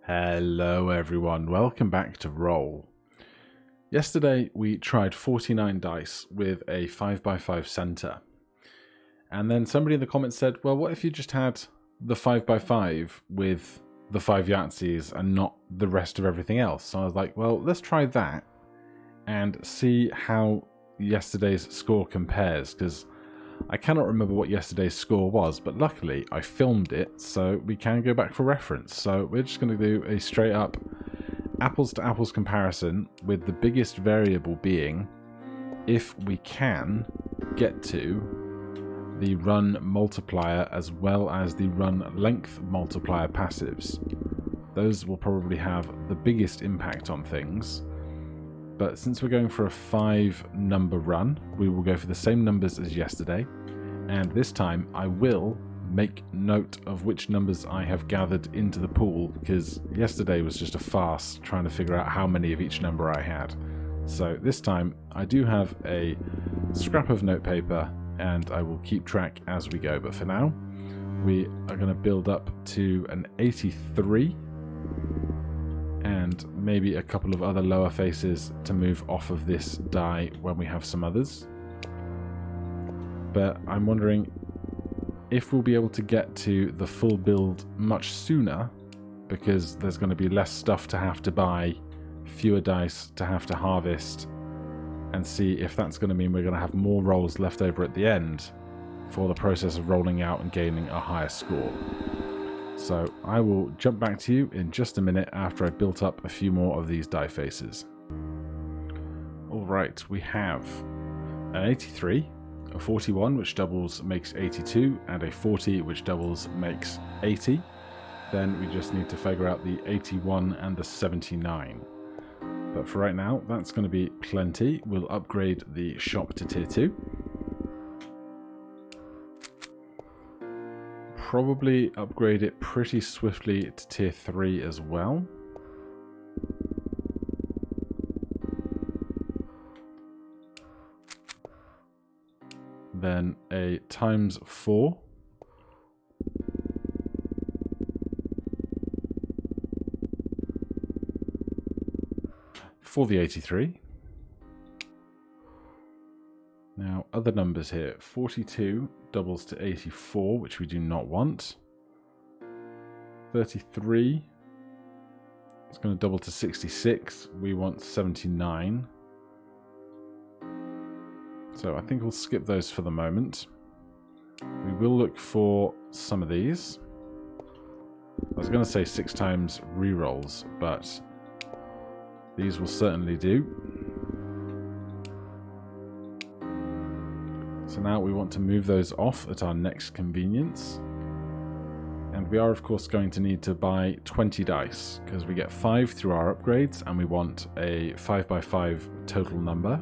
Hello everyone, welcome back to Roll. Yesterday we tried 49 dice with a 5x5 center. And then somebody in the comments said, well, what if you just had the 5x5 with the 5 Yahtzees and not the rest of everything else? So I was like, well, let's try that and see how yesterday's score compares, because I cannot remember what yesterday's score was, but luckily I filmed it so we can go back for reference. So we're just going to do a straight up apples to apples comparison, with the biggest variable being if we can get to the run multiplier as well as the run length multiplier passives. Those will probably have the biggest impact on things. But since we're going for a 5-number run, we will go for the same numbers as yesterday. And this time I will make note of which numbers I have gathered into the pool, because yesterday was just a farce trying to figure out how many of each number I had. So this time I do have a scrap of notepaper and I will keep track as we go. But for now, we are going to build up to an 83. And maybe a couple of other lower faces to move off of this die when we have some others. But I'm wondering if we'll be able to get to the full build much sooner, because there's going to be less stuff to have to buy, fewer dice to have to harvest, and see if that's going to mean we're going to have more rolls left over at the end for the process of rolling out and gaining a higher score. So I will jump back to you in just a minute after I've built up a few more of these die faces. Alright, we have an 83, a 41 which doubles makes 82, and a 40 which doubles makes 80. Then we just need to figure out the 81 and the 79. But for right now, that's going to be plenty. We'll upgrade the shop to tier 2. Probably upgrade it pretty swiftly to tier 3 as well. Then a times 4. For the 83. Now, other numbers here. 42 doubles to 84, which we do not want. 33 is going to double to 66. We want 79. So I think we'll skip those for the moment. We will look for some of these. I was going to say 6 times rerolls, but these will certainly do. So now we want to move those off at our next convenience. And we are of course going to need to buy 20 dice, because we get 5 through our upgrades and we want a 5x5 total number.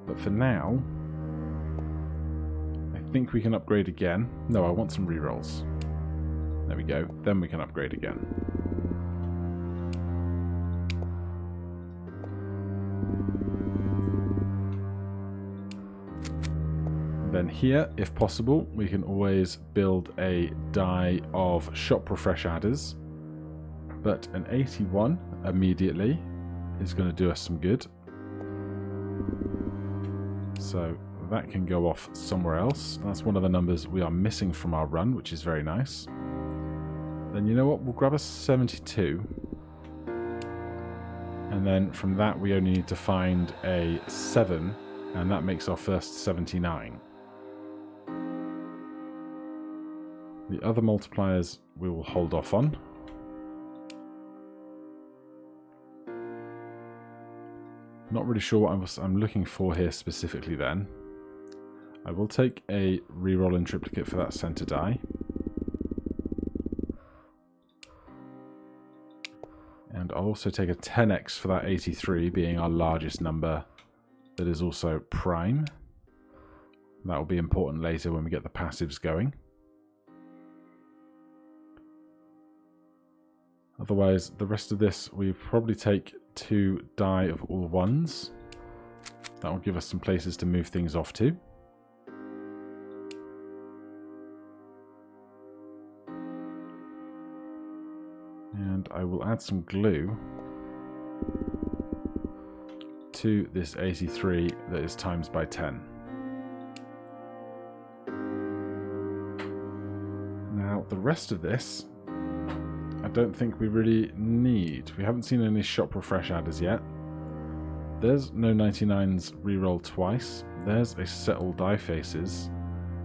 But for now, I think we can upgrade again. No, I want some rerolls. There we go. Then we can upgrade again. Then here, if possible, we can always build a die of shop refresh adders, but an 81 immediately is going to do us some good. So that can go off somewhere else. That's one of the numbers we are missing from our run, which is very nice. Then you know what, we'll grab a 72. And then from that we only need to find a 7, and that makes our first 79. The other multipliers we will hold off on. Not really sure what I'm looking for here specifically then. I will take a reroll in triplicate for that center die. And I'll also take a 10x for that 83, being our largest number that is also prime. That will be important later when we get the passives going. Otherwise, the rest of this, we probably take 2 die of all ones. That will give us some places to move things off to. And I will add some glue to this 83 that is times by 10. Now the rest of this I don't think we really need. We haven't seen any shop refresh adders yet. There's no 99s reroll twice. There's a settle die faces.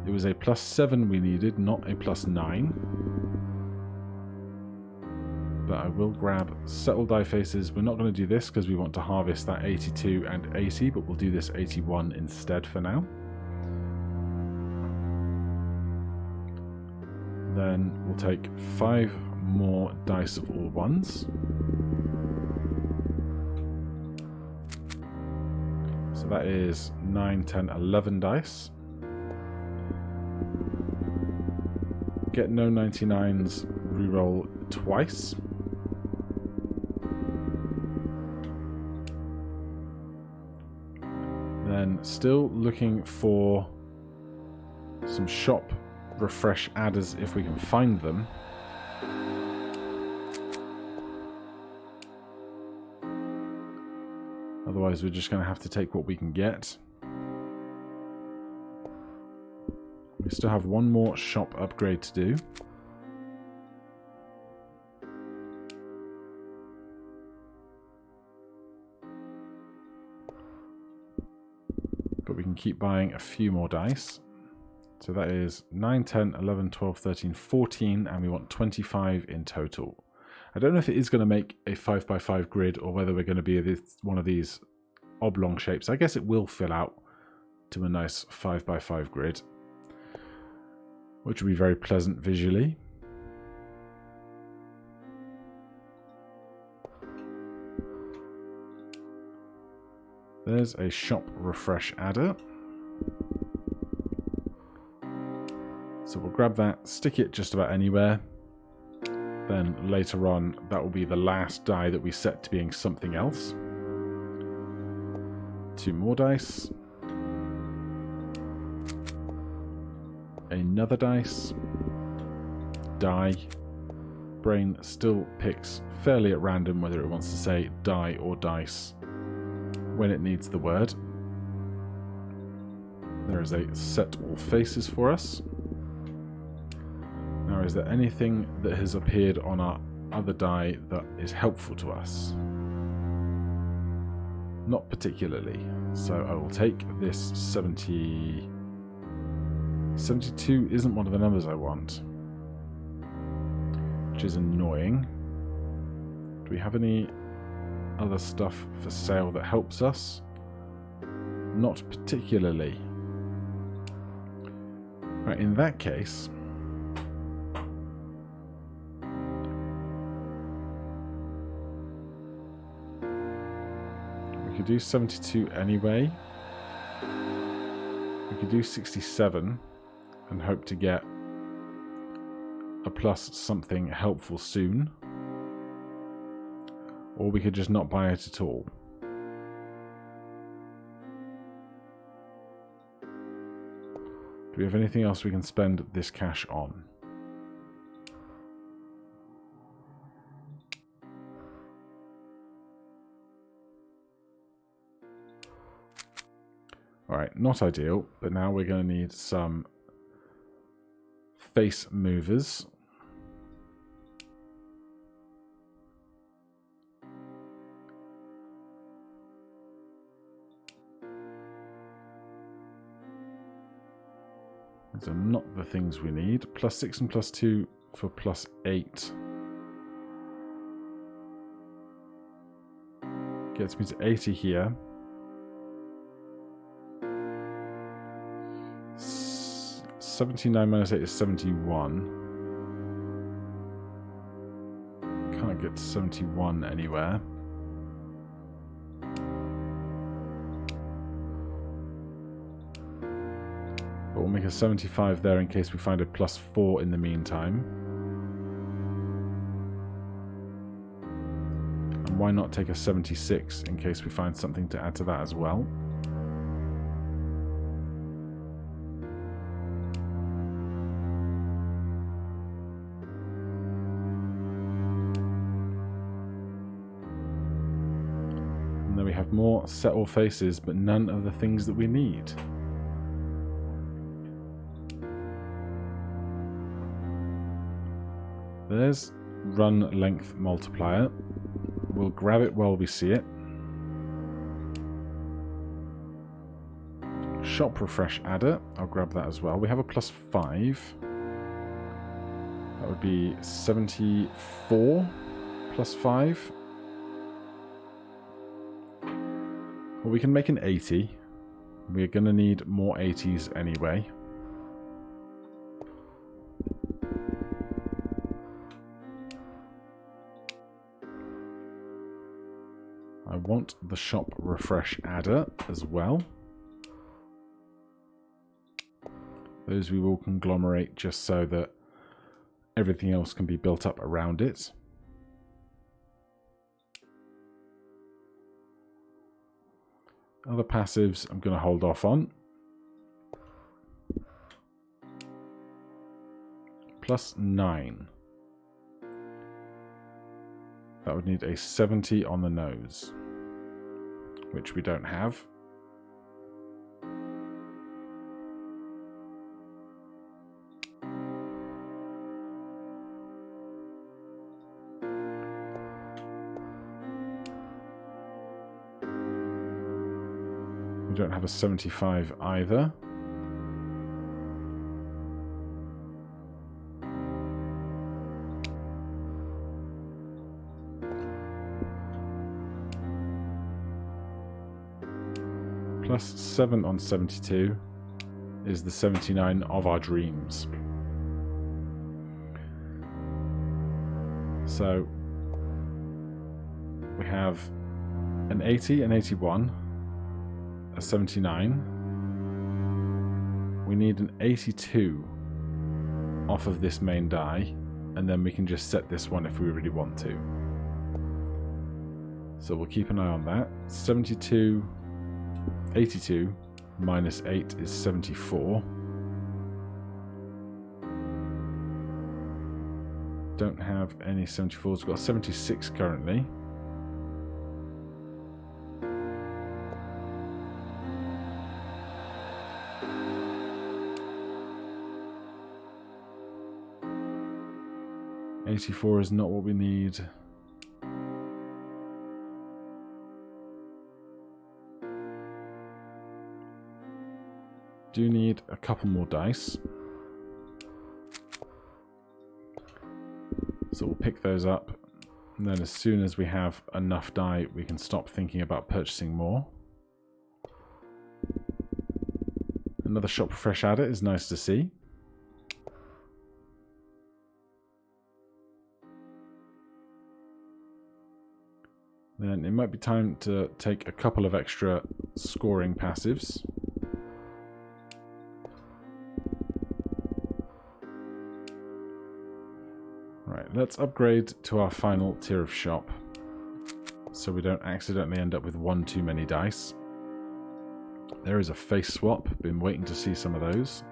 It was a +7 we needed, not a +9. But I will grab settle die faces. We're not going to do this because we want to harvest that 82 and 80, but we'll do this 81 instead for now. Then we'll take 5 more dice of all ones. So that is 9, 10, 11 dice. Get no 99s, reroll twice. Then still looking for some shop refresh adders if we can find them. Otherwise we're just going to have to take what we can get. We still have one more shop upgrade to do. But we can keep buying a few more dice. So that is 9, 10, 11, 12, 13, 14, and we want 25 in total. I don't know if it is going to make a 5x5 grid or whether we're going to be one of these oblong shapes. I guess it will fill out to a nice 5x5 grid, which will be very pleasant visually. There's a shop refresh adder. So we'll grab that, stick it just about anywhere. Then later on, that will be the last die that we set to being something else. 2 more dice. Another dice. Die. Brain still picks fairly at random whether it wants to say die or dice when it needs the word. There is a set all faces for us. Now, is there anything that has appeared on our other die that is helpful to us? Not particularly. So I will take this 70. 72 isn't one of the numbers I want, which is annoying. Do we have any other stuff for sale that helps us? Not particularly. Right, in that case, we could do 72 anyway. We could do 67 and hope to get a plus something helpful soon. Or we could just not buy it at all. Do we have anything else we can spend this cash on? Alright, not ideal, but now we're going to need some face movers. These are not the things we need. +6 and +2 for +8. Gets me to 80 here. 79 minus 8 is 71. Can't get to 71 anywhere. But we'll make a 75 there in case we find a +4 in the meantime. And why not take a 76 in case we find something to add to that as well? have more set all faces, but none of the things that we need. There's run length multiplier. We'll grab it while we see it. Shop refresh adder. I'll grab that as well. We have a +5. That would be 74 +5. Well, we can make an 80. We're going to need more 80s anyway. I want the shop refresh adder as well. Those we will conglomerate just so that everything else can be built up around it. Other passives I'm going to hold off on. +9. That would need a 70 on the nose, which we don't have. We don't have a 75 either. +7 on 72 is the 79 of our dreams. So we have an 80, an 81, a 79. We need an 82 off of this main die, and then we can just set this one if we really want to. So we'll keep an eye on that. 72, 82 minus 8 is 74. Don't have any 74s. We've got 76 currently. $84 is not what we need. Do need a couple more dice. So we'll pick those up, and then as soon as we have enough die, we can stop thinking about purchasing more. Another shop refresh adder is nice to see. Then it might be time to take a couple of extra scoring passives. Right, let's upgrade to our final tier of shop, so we don't accidentally end up with one too many dice. There is a face swap, been waiting to see some of those.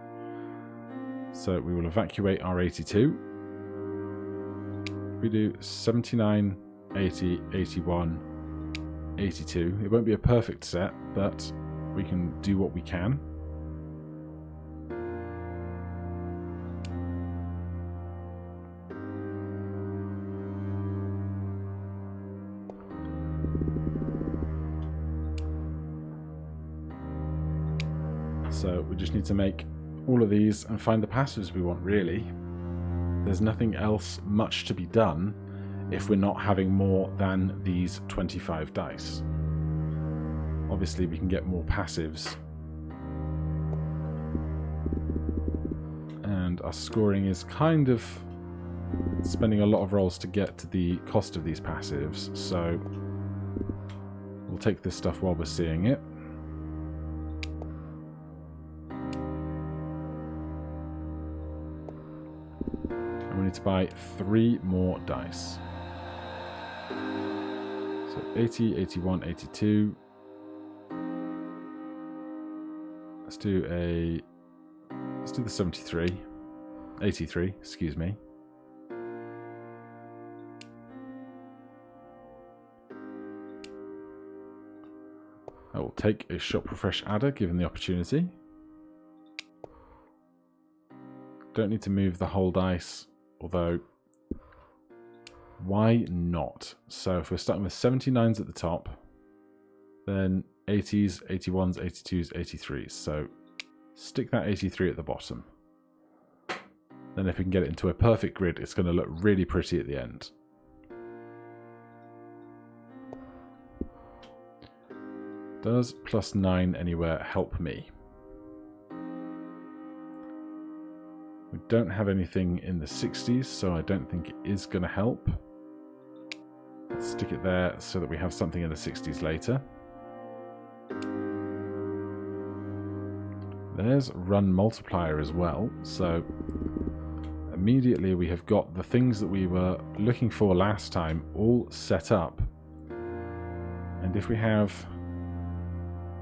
So we will evacuate our 82. We do 79, 80, 81, 82. It won't be a perfect set, but we can do what we can. So we just need to make all of these and find the passives we want, really. There's nothing else much to be done if we're not having more than these 25 dice. Obviously we can get more passives, and our scoring is kind of spending a lot of rolls to get to the cost of these passives, so we'll take this stuff while we're seeing it. And we need to buy 3 more dice. So 80, 81, 82. Let's do the 73. 83, excuse me. I will take a shop refresh adder given the opportunity. Don't need to move the whole dice, although why not? So if we're starting with 79s at the top, then 80s, 81s, 82s, 83s. So stick that 83 at the bottom. Then if we can get it into a perfect grid, it's going to look really pretty at the end. Does +9 anywhere help me? We don't have anything in the 60s, so I don't think it is going to help. Let's stick it there so that we have something in the 60s later. There's run multiplier as well, so immediately we have got the things that we were looking for last time all set up. And if we have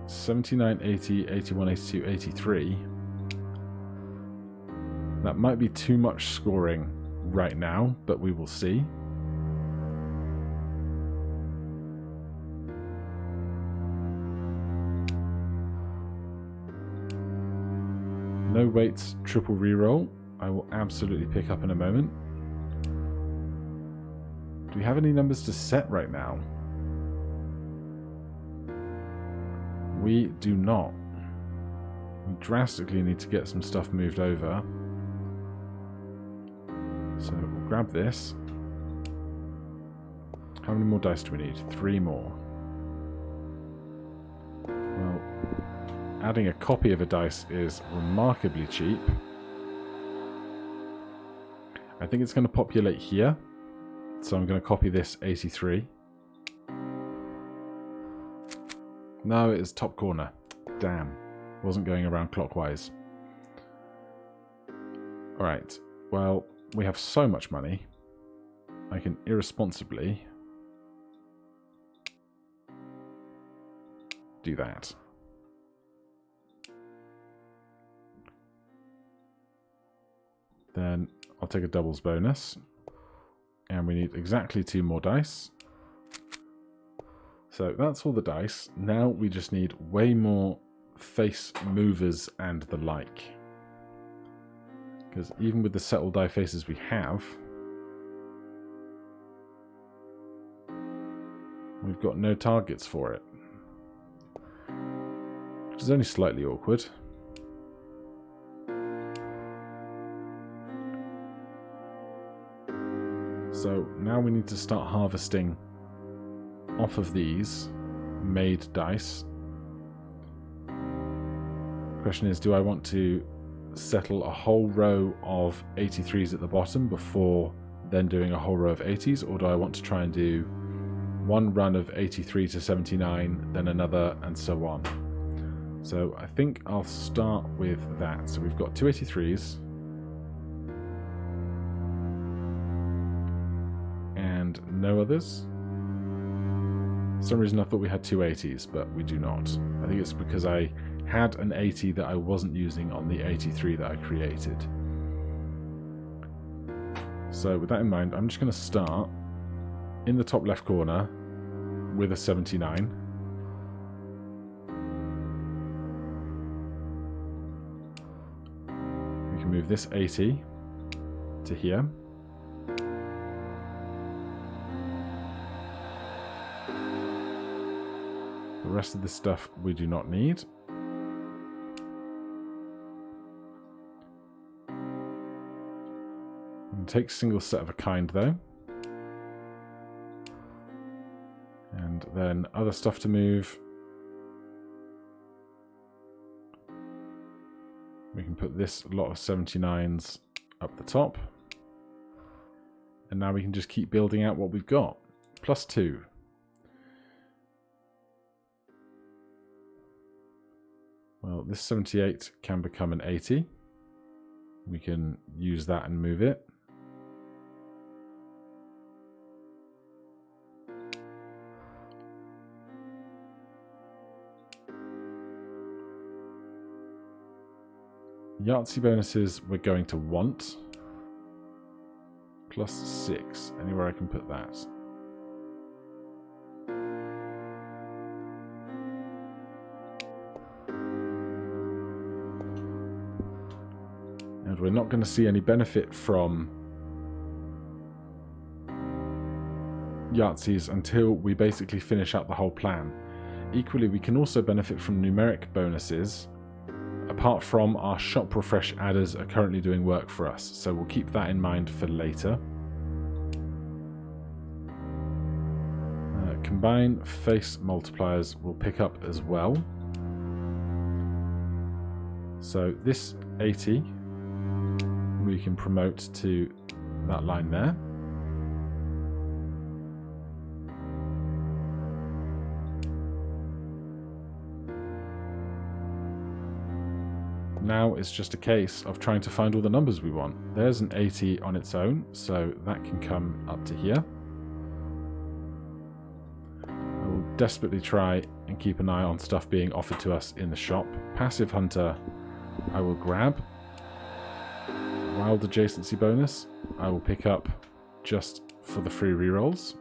79, 80, 81, 82, 83, that might be too much scoring right now, but we will see. No weights, triple reroll. I will absolutely pick up in a moment. Do we have any numbers to set right now? We do not. We drastically need to get some stuff moved over. So we'll grab this. How many more dice do we need? 3 more. Well, adding a copy of a dice is remarkably cheap. I think it's going to populate here. So I'm going to copy this 83. No, it is top corner. Damn. Wasn't going around clockwise. Alright. Well, we have so much money. I can irresponsibly do that. Then I'll take a doubles bonus. And we need exactly 2 more dice. So that's all the dice. Now we just need way more face movers and the like. Because even with the settled die faces we have, we've got no targets for it. Which is only slightly awkward. So now we need to start harvesting off of these made dice. The question is, do I want to settle a whole row of 83s at the bottom before then doing a whole row of 80s, or do I want to try and do one run of 83 to 79, then another, and so on? So I think I'll start with that. So we've got 2 83s and no others. For some reason I thought we had 2 80s, but we do not. I think it's because I had an 80 that I wasn't using on the 83 that I created. So with that in mind, I'm just going to start in the top left corner with a 79. We can move this 80 to here. The rest of the stuff we do not need. Take single set of a kind though. And then other stuff to move. We can put this lot of 79s up the top. And now we can just keep building out what we've got. +2. Well, this 78 can become an 80. We can use that and move it. Yahtzee bonuses we're going to want. +6. Anywhere I can put that. not going to see any benefit from Yahtzees until we basically finish out the whole plan. Equally, we can also benefit from numeric bonuses, apart from our shop refresh adders are currently doing work for us, so we'll keep that in mind for later. Combine face multipliers will pick up as well. So this 80 we can promote to that line there. Now it's just a case of trying to find all the numbers we want. There's an 80 on its own, so that can come up to here. I will desperately try and keep an eye on stuff being offered to us in the shop. Passive Hunter I will grab. Wild Adjacency bonus I will pick up just for the free rerolls.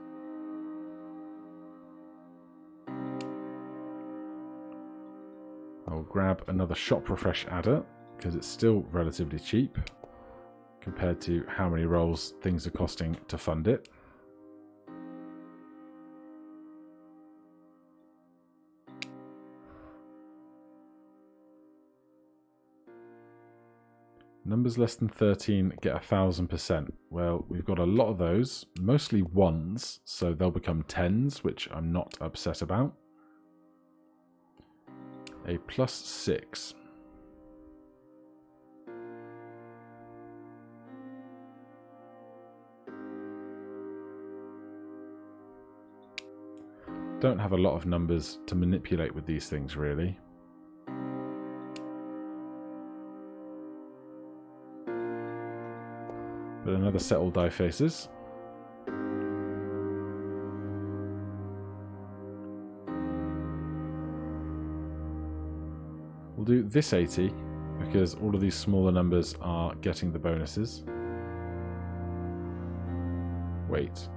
I'll grab another shop refresh adder because it's still relatively cheap compared to how many rolls things are costing to fund it. Numbers less than 13 get 1000%. Well, we've got a lot of those, mostly ones, so they'll become tens, which I'm not upset about. A +6. Don't have a lot of numbers to manipulate with these things, really. But another set all die faces. We'll do this 80 because all of these smaller numbers are getting the bonuses. Wait.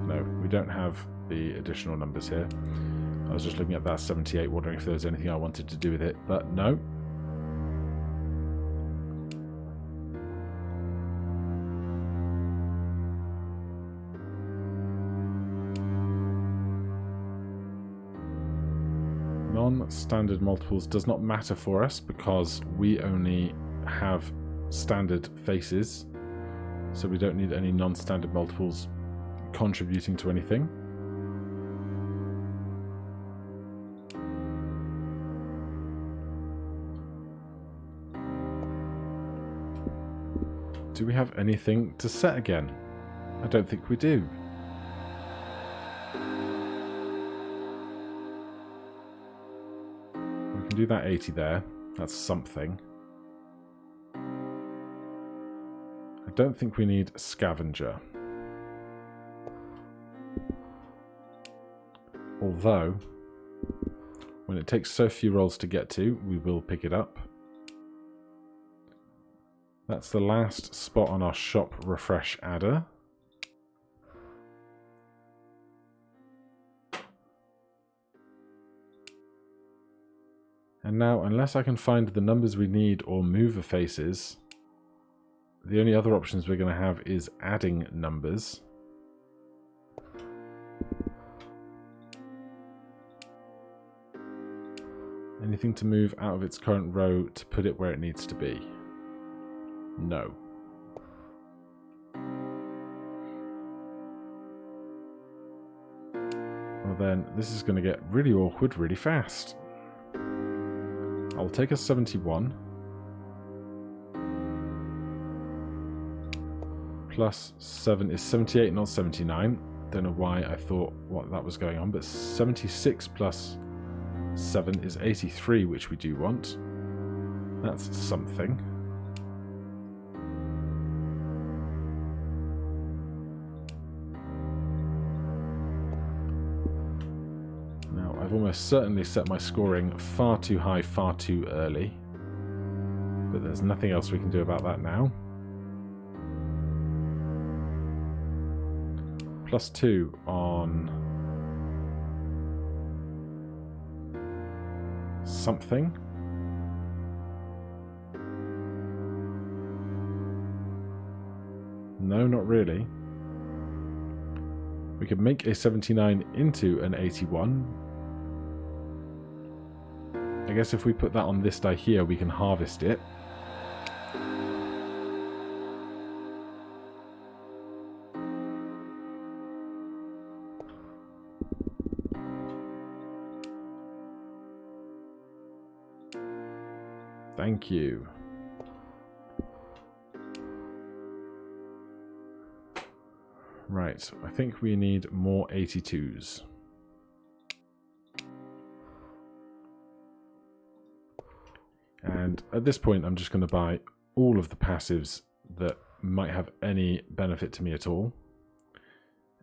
No, we don't have the additional numbers here. I was just looking at that 78, wondering if there was anything I wanted to do with it, but no. Non-standard multiples does not matter for us because we only have standard faces, so we don't need any non-standard multiples contributing to anything. Do we have anything to set again? I don't think we do. Do that 80 there. That's something. I don't think we need scavenger. Although, when it takes so few rolls to get to, we will pick it up. That's the last spot on our shop refresh adder. And now, unless I can find the numbers we need or mover faces, the only other options we're going to have is adding numbers. Anything to move out of its current row to put it where it needs to be? No. Well then, this is going to get really awkward really fast. I'll take a 71. Plus 7 is 78, not 79. Don't know why I thought what that was going on, but 76 plus 7 is 83, which we do want. That's something. I've almost certainly set my scoring far too high, far too early. But there's nothing else we can do about that now. +2 on something. No, not really. We could make a 79 into an 81. I guess if we put that on this die here, we can harvest it. Thank you. Right, I think we need more 82s. And at this point, I'm just going to buy all of the passives that might have any benefit to me at all.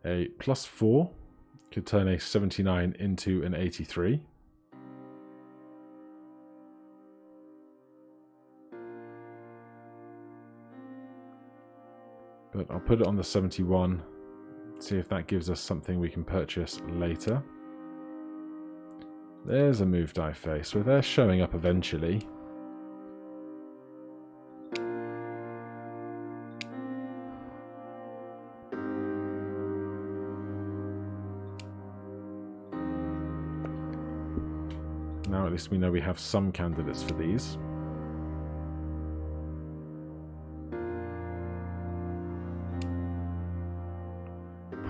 A +4 could turn a 79 into an 83. But I'll put it on the 71, see if that gives us something we can purchase later. There's a move die face, so they're showing up eventually. Now at least we know we have some candidates for these.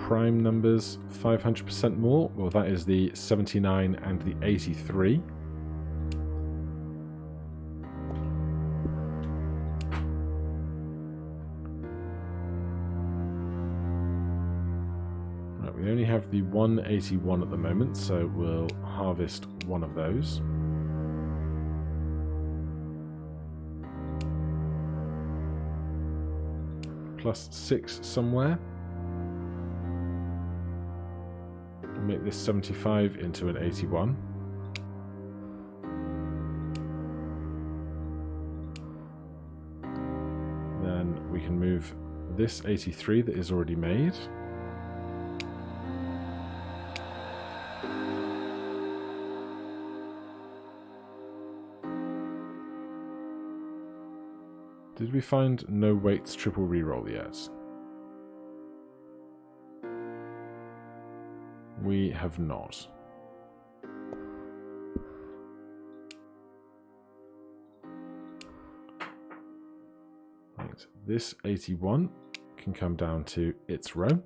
Prime numbers, 500% more. Well, that is the 79 and the 83. Right, we only have the 181 at the moment, so we'll harvest one of those. +6 somewhere. Make this 75 into an 81. Then we can move this 83 that is already made. Did we find no weights triple reroll yet? We have not. Right, this 81 can come down to its row.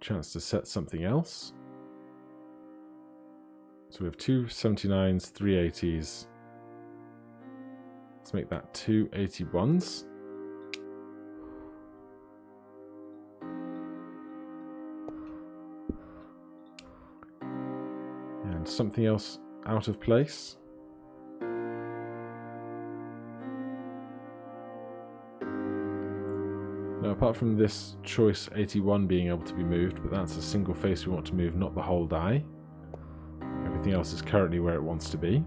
Chance to set something else. So we have two 79s, three 80s. Let's make that two 81s. And something else out of place. Now, apart from this choice 81 being able to be moved, but that's a single face we want to move, not the whole die. Everything else is currently where it wants to be.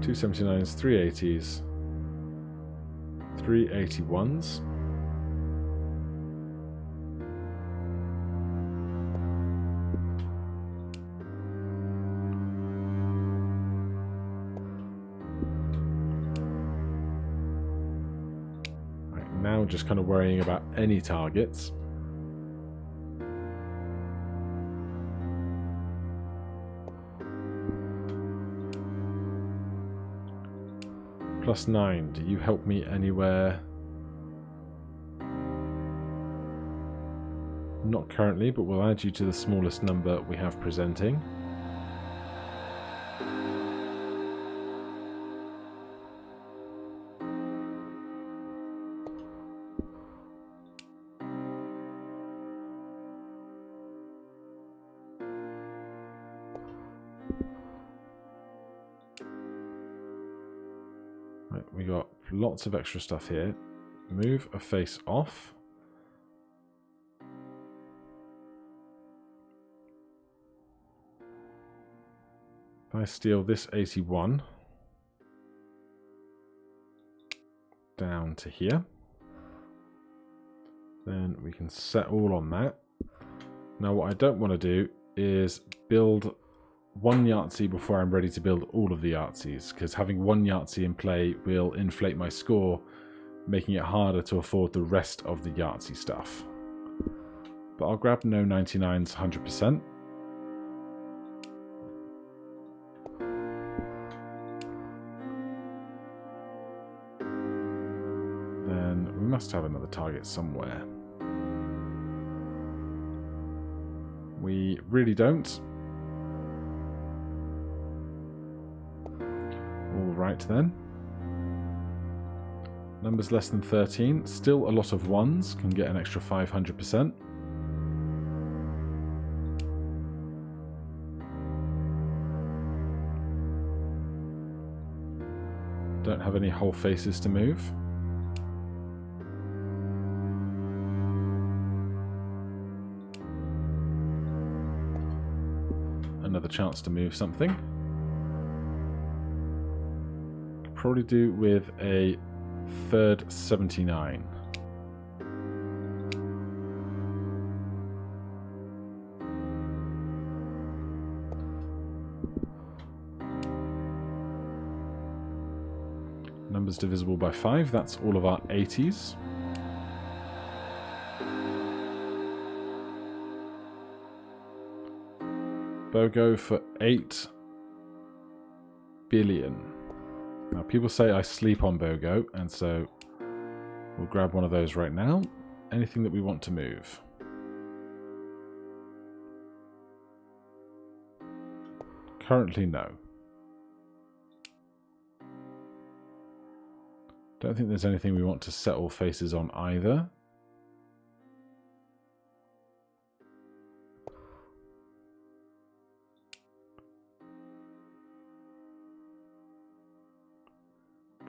Two 79s, three 80s, three 81s. Now just kind of worrying about any targets. +9, do you help me anywhere? Not currently, but we'll add you to the smallest number we have presenting. Right, we got lots of extra stuff here. Move a face off. If I steal this 81, down to here. Then we can set all on that. Now what I don't want to do is build one Yahtzee before I'm ready to build all of the Yahtzees, because having one Yahtzee in play will inflate my score, making it harder to afford the rest of the Yahtzee stuff. But I'll grab no 99s 100%. Then we must have another target somewhere. We really don't. Alright then. Numbers less than 13. Still a lot of ones. Can get an extra 500%. Don't have any whole faces to move. Another chance to move something. Could probably do with a third 79. Numbers divisible by 5, that's all of our 80s. BOGO for 8 billion. Now people say I sleep on BOGO, and so we'll grab one of those right now. Anything that we want to move. Currently no. Don't think there's anything we want to set all faces on either.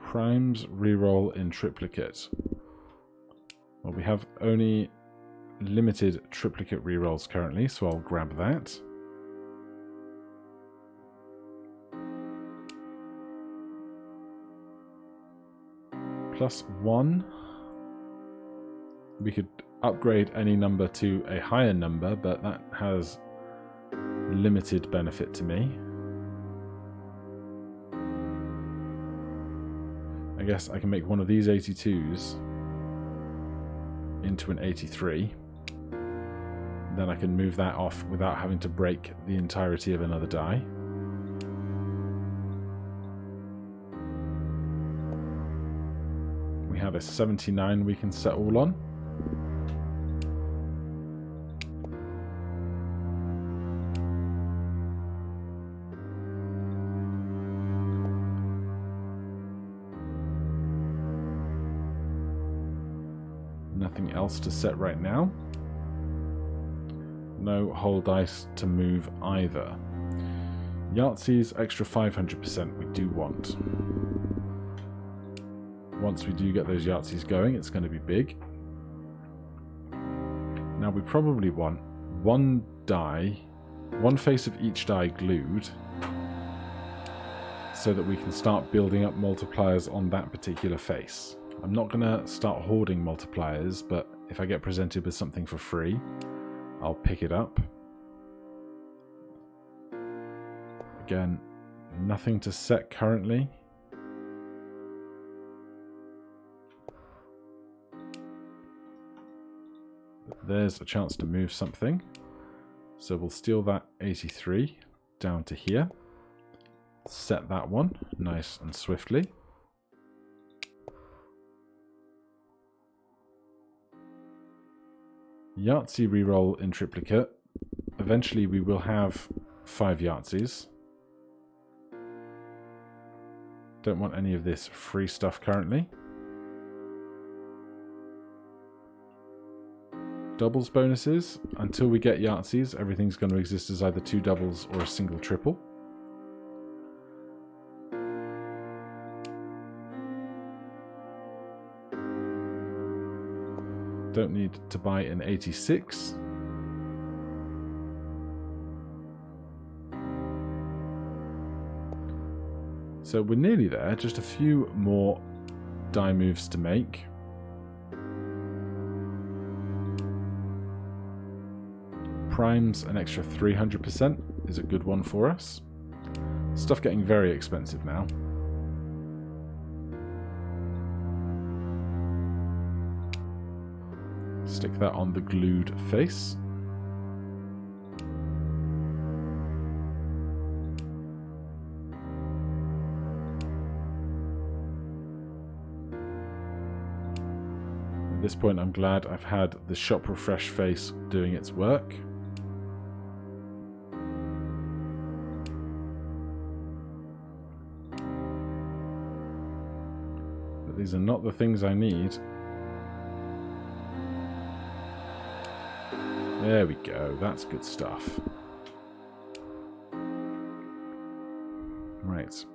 Primes reroll in triplicate. Well, we have only limited triplicate rerolls currently, so I'll grab that. +1. We could upgrade any number to a higher number, but that has limited benefit to me. I guess I can make one of these 82s into an 83. Then I can move that off without having to break the entirety of another die. We have a 79 we can set all on. Nothing else to set right now. No whole dice to move either. Yahtzee's extra 500% we do want. Once we do get those Yahtzees going, it's going to be big. Now we probably want one die, one face of each die glued, so that we can start building up multipliers on that particular face. I'm not going to start hoarding multipliers, but if I get presented with something for free, I'll pick it up. Again, nothing to set currently. There's a chance to move something. So we'll steal that 83 down to here. Set that one nice and swiftly. Yahtzee reroll in triplicate. Eventually we will have 5 Yahtzees. Don't want any of this free stuff currently. Doubles bonuses. Until we get Yahtzees, everything's going to exist as either 2 doubles or a single triple. Don't need to buy an 86. So we're nearly there, just a few more die moves to make. Primes, an extra 300% is a good one for us. Stuff getting very expensive now. Stick that on the glued face. At this point, I'm glad I've had the shop refresh face doing its work. But these are not the things I need. There we go, that's good stuff. Right,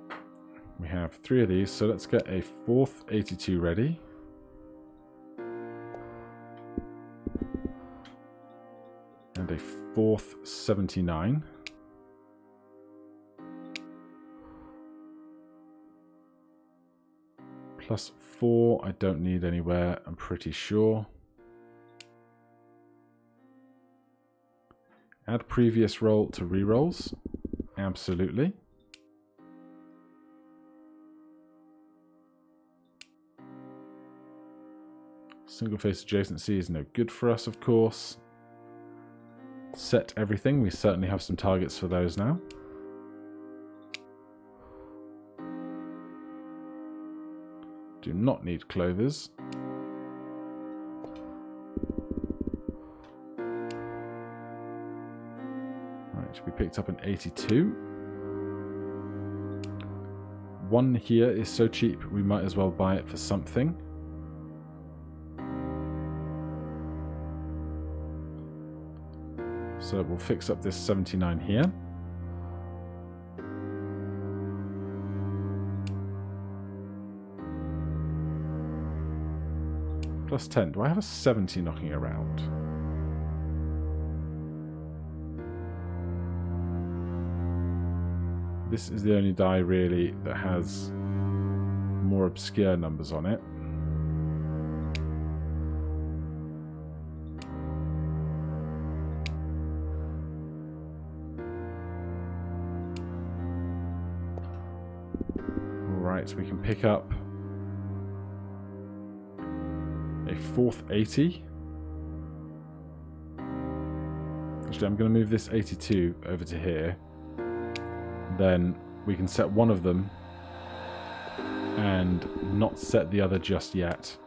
we have 3 of these, so let's get a 4th 82 ready. And a 4th 79. Plus 4 I don't need anywhere, I'm pretty sure. Add previous roll to rerolls. Absolutely. Single face adjacency is no good for us, of course. Set everything. We certainly have some targets for those now. Do not need clovers. We picked up an 82. 1 here is so cheap we might as well buy it for something. So we'll fix up this 79 here. Plus 10. Do I have a 70 knocking around? This is the only die really that has more obscure numbers on it. Alright, we can pick up a 4th 80. Actually, I'm going to move this 82 over to here. Then we can set one of them and not set the other just yet.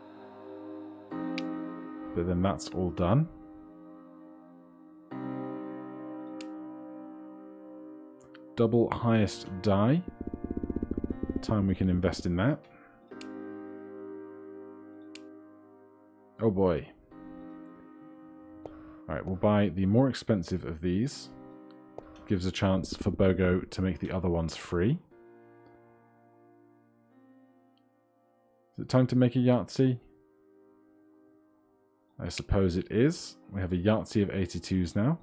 But then that's all done. Double highest die. Time we can invest in that. Oh boy. Alright, we'll buy the more expensive of these. Gives a chance for BOGO to make the other ones free. Is it time to make a Yahtzee? I suppose it is. We have a Yahtzee of 82s now.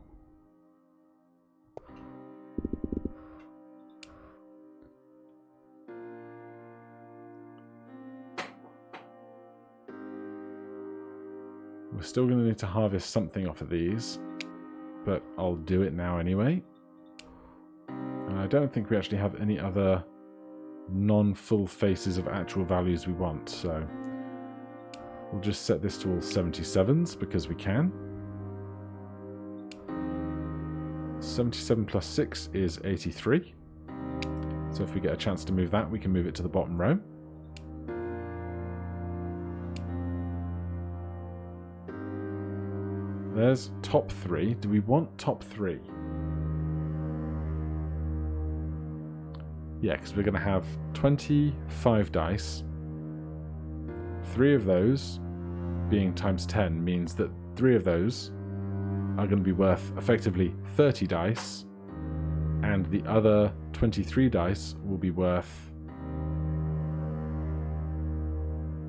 We're still going to need to harvest something off of these, but I'll do it now anyway. I don't think we actually have any other non-full faces of actual values we want, so we'll just set this to all 77s because we can. 77 plus 6 is 83. So if we get a chance to move that, we can move it to the bottom row. There's top 3. Do we want top 3? Yeah, because we're going to have 25 dice. 3 of those being times 10 means that 3 of those are going to be worth effectively 30 dice, and the other 23 dice will be worth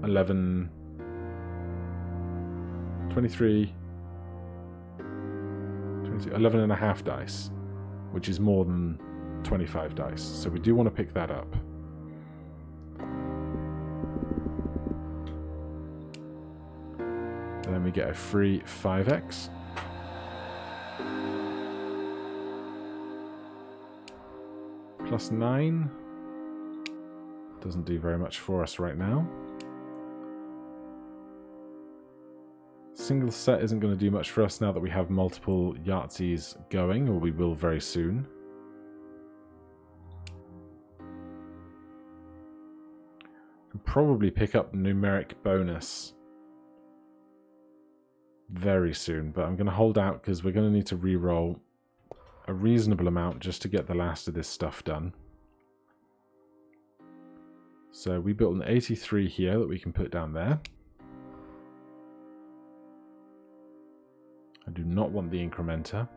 11, 23, 20, 11 and a half dice, which is more than 25 dice, so we do want to pick that up. Then we get a free 5x. Plus 9. Doesn't do very much for us right now. Single set isn't going to do much for us now that we have multiple Yahtzees going, or we will very soon. Can probably pick up numeric bonus very soon, but I'm going to hold out because we're going to need to re-roll a reasonable amount just to get the last of this stuff done. So we built an 83 here that we can put down there. I do not want the incrementer.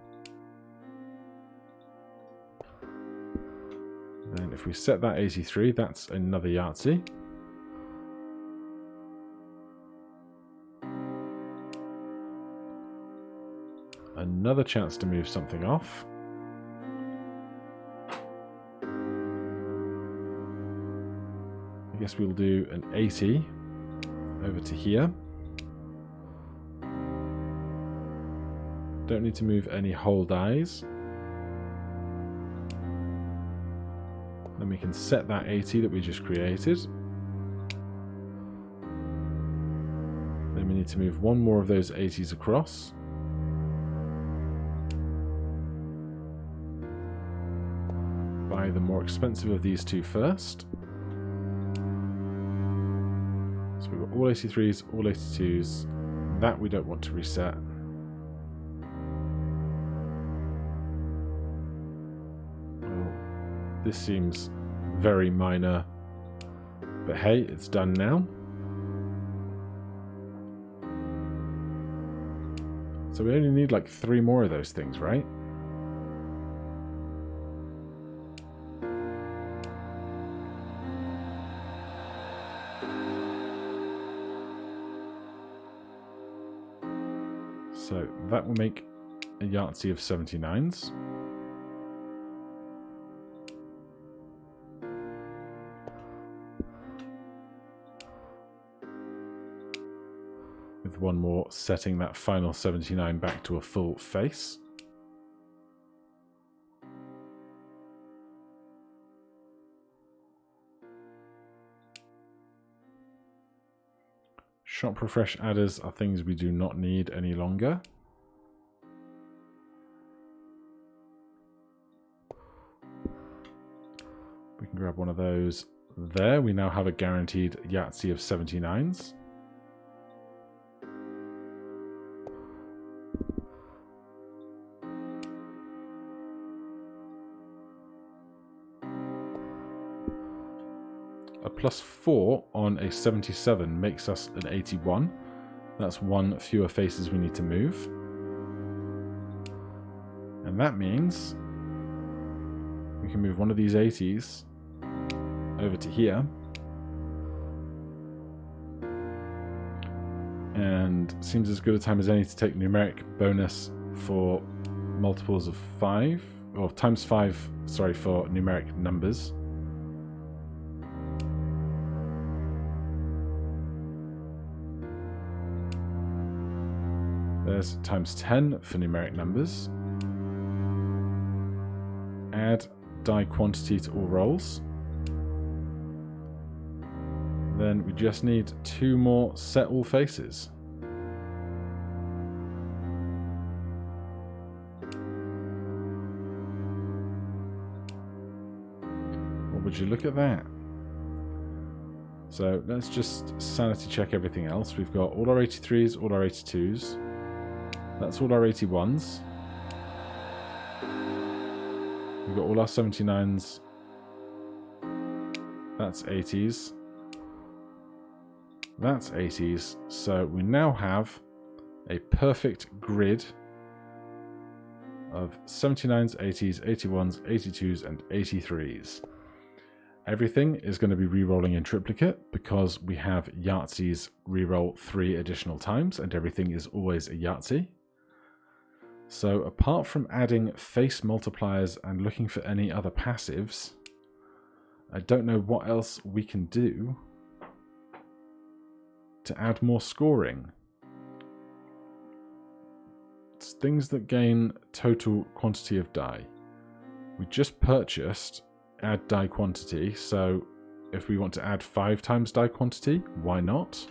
Then if we set that 83, that's another Yahtzee. Another chance to move something off. I guess we'll do an 80 over to here. Don't need to move any whole dies. Then we can set that 80 that we just created. Then we need to move one more of those 80s across. Buy the more expensive of these two first. So we've got all 83s, all 82s. That we don't want to reset. This seems very minor, but hey, it's done now. So we only need like 3 more of those things, right? So that will make a Yahtzee of 79s. With one more setting that final 79 back to a full face. Shop refresh adders are things we do not need any longer. We can grab one of those there. We now have a guaranteed Yahtzee of 79s. A +4 on a 77 makes us an 81. That's one fewer faces we need to move. And that means we can move one of these 80s over to here. And seems as good a time as any to take numeric bonus for multiples of 5, or times 5, sorry, for numeric numbers. There's times 10 for numeric numbers. Add die quantity to all rolls. Then we just need 2 more set all faces. What would you look at that? So let's just sanity check everything else. We've got all our 83s, all our 82s. That's all our 81s. We've got all our 79s. That's 80s. That's 80s. So we now have a perfect grid of 79s, 80s, 81s, 82s, and 83s. Everything is going to be re-rolling in triplicate because we have Yahtzees re-roll 3 additional times, and everything is always a Yahtzee. So apart from adding face multipliers and looking for any other passives, I don't know what else we can do to add more scoring. things that gain total quantity of die. We just purchased add die quantity, so if we want to add 5 times die quantity, why not?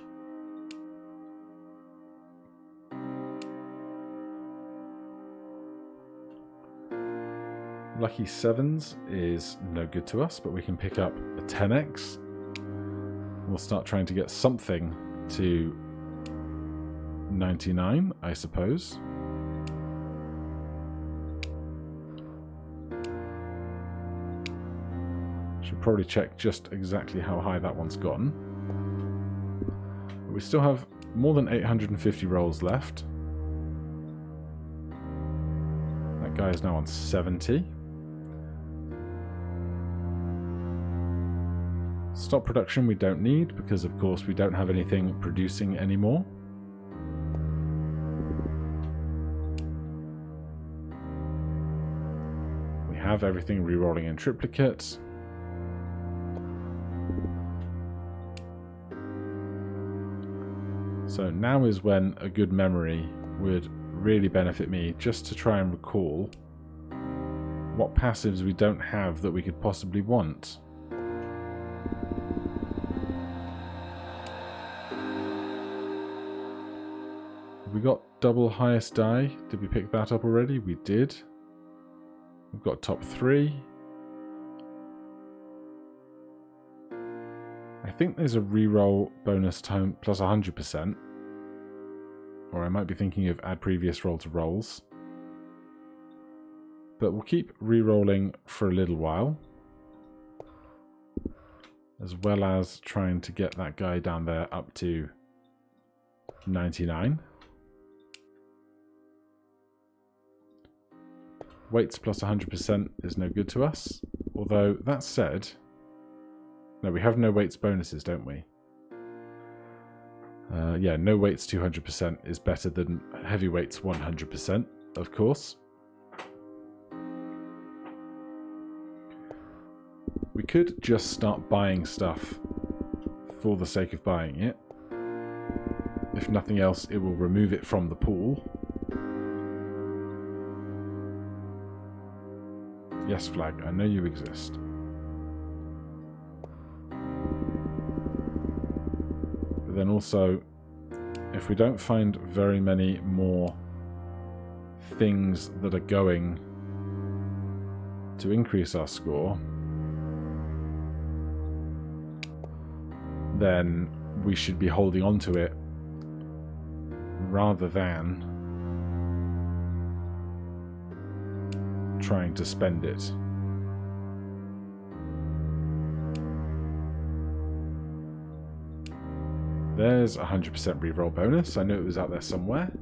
Lucky 7s is no good to us, but we can pick up a 10x. We'll start trying to get something to 99, I suppose. Should probably check just exactly how high that one's gone. But we still have more than 850 rolls left. That guy is now on 70. Stop production we don't need, because of course we don't have anything producing anymore. We have everything re-rolling in triplicate. So now is when a good memory would really benefit me, just to try and recall what passives we don't have that we could possibly want. We got double highest die. Did we pick that up already? We did. We've got top 3. I think there's a reroll bonus time plus 100%. Or I might be thinking of add previous roll to rolls. But we'll keep re-rolling for a little while. As well as trying to get that guy down there up to 99. Weights plus 100% is no good to us. Although, that said... No, we have no weights bonuses, don't we? Yeah, no weights 200% is better than heavyweights 100%, of course. We could just start buying stuff for the sake of buying it. If nothing else, it will remove it from the pool. Yes, Flag, I know you exist. But then also, if we don't find very many more things that are going to increase our score, then we should be holding on to it rather than trying to spend it. There's a 100% reroll bonus. I knew it was out there somewhere.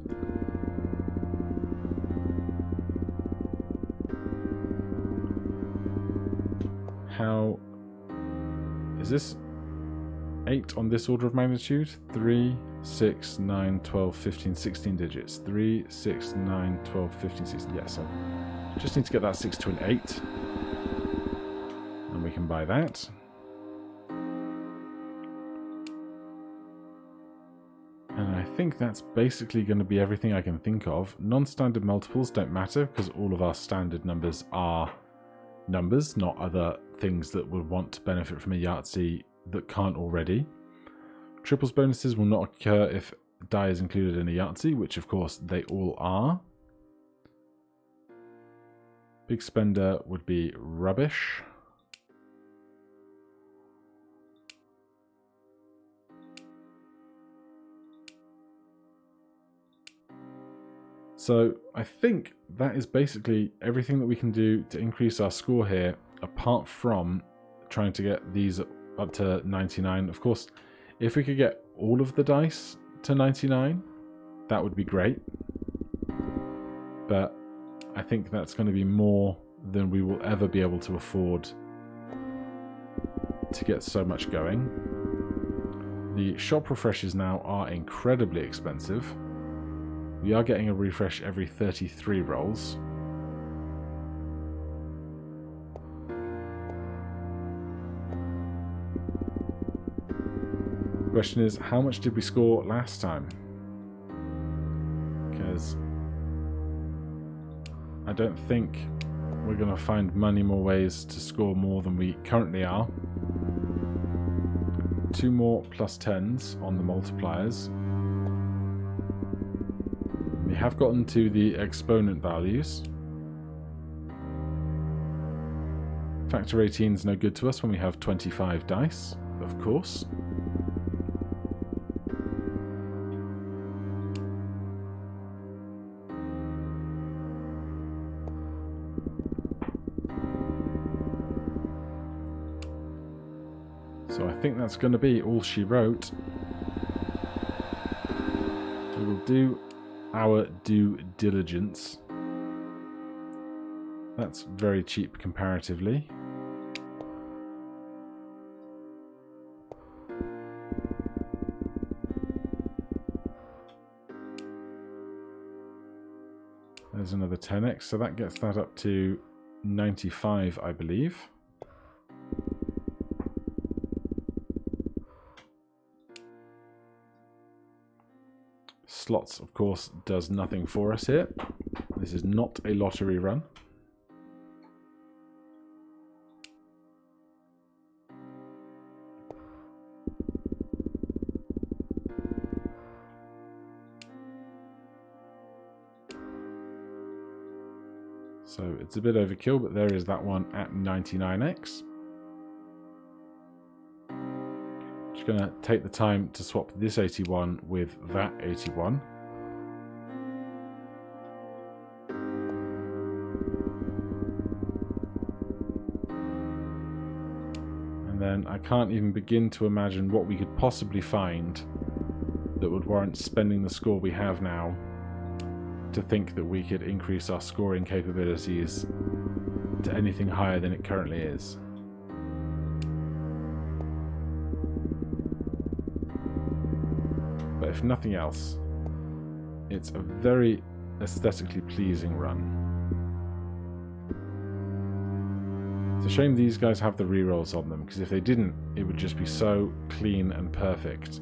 How is this 8 on this order of magnitude? 3, 6, 9, 12, 15, 16 digits. 3, 6, 9, 12, 15, 16. Yes, I just need to get that 6 to an 8. And we can buy that. And I think that's basically going to be everything I can think of. Non-standard multiples don't matter because all of our standard numbers are numbers, not other things that would want to benefit from a Yahtzee that can't already. Triples bonuses will not occur if die is included in a Yahtzee, which of course they all are. Big spender would be rubbish. So I think that is basically everything that we can do to increase our score here, apart from trying to get these up to 99. Of course, if we could get all of the dice to 99, that would be great. But I think that's going to be more than we will ever be able to afford to get so much going. The shop refreshes now are incredibly expensive. We are getting a refresh every 33 rolls. The question is, how much did we score last time? Because I don't think we're going to find many more ways to score more than we currently are. 2 more +10s on the multipliers. We have gotten to the exponent values. Factor 18 is no good to us when we have 25 dice, of course. So I think that's going to be all she wrote. We will do our due diligence. That's very cheap comparatively. There's another 10x, so that gets that up to 95, I believe. Slots, of course, does nothing for us here. This is not a lottery run. So it's a bit overkill, but there is that one at 99x. Just going to take the time to swap this 81 with that 81. And then I can't even begin to imagine what we could possibly find that would warrant spending the score we have now to think that we could increase our scoring capabilities to anything higher than it currently is. But if nothing else, it's a very aesthetically pleasing run. It's a shame these guys have the rerolls on them, because if they didn't, it would just be so clean and perfect.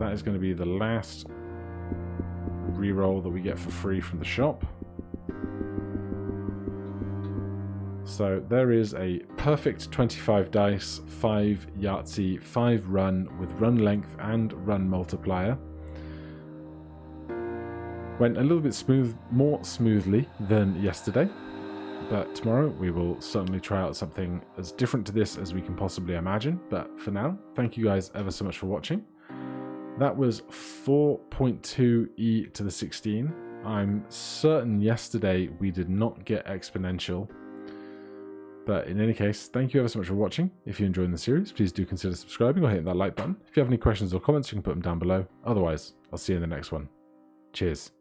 That is going to be the last reroll that we get for free from the shop. So there is a perfect 25 dice, 5 Yahtzee, 5 run with run length and run multiplier. Went a little bit more smoothly than yesterday, but tomorrow we will certainly try out something as different to this as we can possibly imagine. But for now, thank you guys ever so much for watching. That was 4.2e to the 16. I'm certain yesterday we did not get exponential. But in any case, thank you ever so much for watching. If you're enjoying the series, please do consider subscribing or hitting that like button. If you have any questions or comments, you can put them down below. Otherwise, I'll see you in the next one. Cheers.